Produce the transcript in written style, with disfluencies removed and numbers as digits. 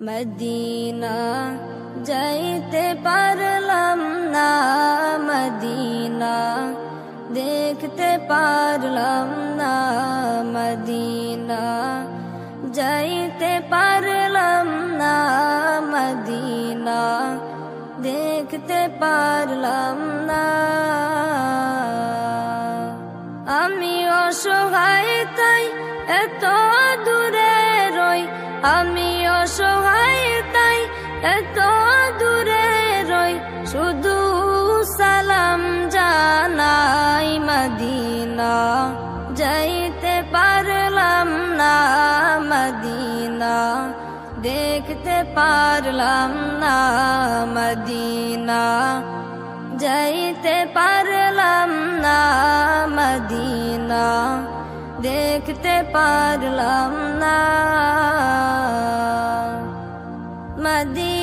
Medina যাইতে পারলাম না, মদিনা দেখতে পারলাম না, মদিনা যাইতে পারলাম না, মদিনা দেখতে পারলাম না। আমি অসহায় তাই এত দূরে রই, আমি অসহায় তাই এত দূরে রই, শুধু সালাম জানাই, মদিনা যাইতে পারলাম না, মদিনা দেখতে পারলাম না, মদিনা যাইতে পারলাম না, মদিনা দেখতে পারলাম না। মদিনা